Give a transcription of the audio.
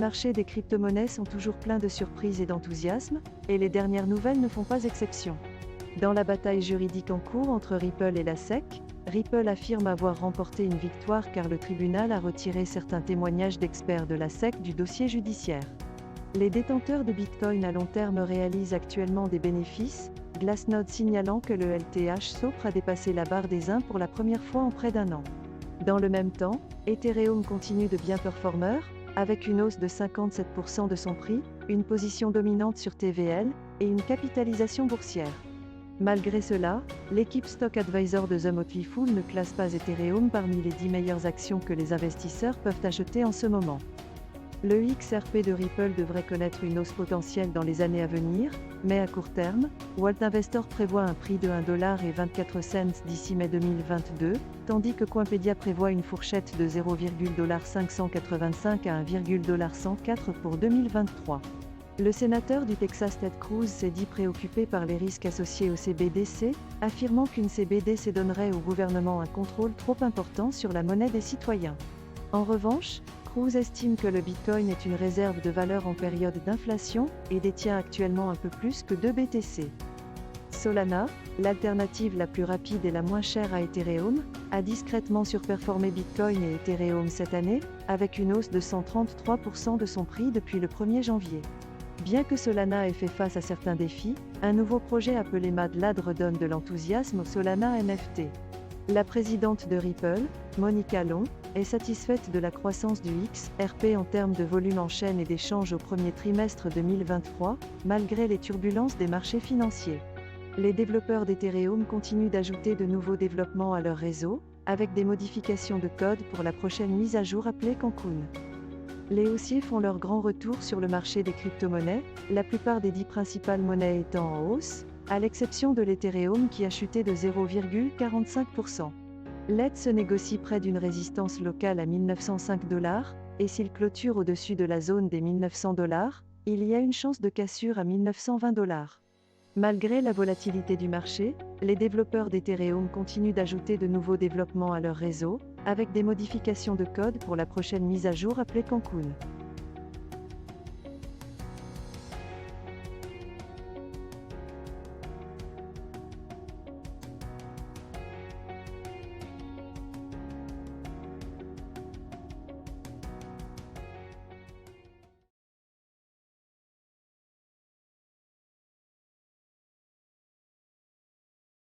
marchés des crypto-monnaies sont toujours pleins de surprises et d'enthousiasme, et les dernières nouvelles ne font pas exception. Dans la bataille juridique en cours entre Ripple et la SEC, Ripple affirme avoir remporté une victoire car le tribunal a retiré certains témoignages d'experts de la SEC du dossier judiciaire. Les détenteurs de Bitcoin à long terme réalisent actuellement des bénéfices, Glassnode signalant que le LTH Sopra a dépassé la barre des 1 pour la première fois en près d'un an. Dans le même temps, Ethereum continue de bien performer, avec une hausse de 57% de son prix, une position dominante sur TVL, et une capitalisation boursière. Malgré cela, l'équipe Stock Advisor de The Motley Fool ne classe pas Ethereum parmi les 10 meilleures actions que les investisseurs peuvent acheter en ce moment. Le XRP de Ripple devrait connaître une hausse potentielle dans les années à venir, mais à court terme, Walt Investor prévoit un prix de 1,24$ d'ici mai 2022, tandis que Coinpedia prévoit une fourchette de 0,585 à 1,104$ pour 2023. Le sénateur du Texas Ted Cruz s'est dit préoccupé par les risques associés au CBDC, affirmant qu'une CBDC donnerait au gouvernement un contrôle trop important sur la monnaie des citoyens. En revanche, Cruz estime que le Bitcoin est une réserve de valeur en période d'inflation, et détient actuellement un peu plus que 2 BTC. Solana, l'alternative la plus rapide et la moins chère à Ethereum, a discrètement surperformé Bitcoin et Ethereum cette année, avec une hausse de 133% de son prix depuis le 1er janvier. Bien que Solana ait fait face à certains défis, un nouveau projet appelé Mad Lad redonne de l'enthousiasme au Solana NFT. La présidente de Ripple, Monica Long, est satisfaite de la croissance du XRP en termes de volume en chaîne et d'échanges au premier trimestre 2023, malgré les turbulences des marchés financiers. Les développeurs d'Ethereum continuent d'ajouter de nouveaux développements à leur réseau, avec des modifications de code pour la prochaine mise à jour appelée Cancun. Les haussiers font leur grand retour sur le marché des crypto-monnaies, la plupart des 10 principales monnaies étant en hausse, à l'exception de l'Ethereum qui a chuté de 0,45%. L'ETH se négocie près d'une résistance locale à 1905$, et s'il clôture au-dessus de la zone des 1900$, il y a une chance de cassure à 1920$. Malgré la volatilité du marché, les développeurs d'Ethereum continuent d'ajouter de nouveaux développements à leur réseau, avec des modifications de code pour la prochaine mise à jour appelée Cancun.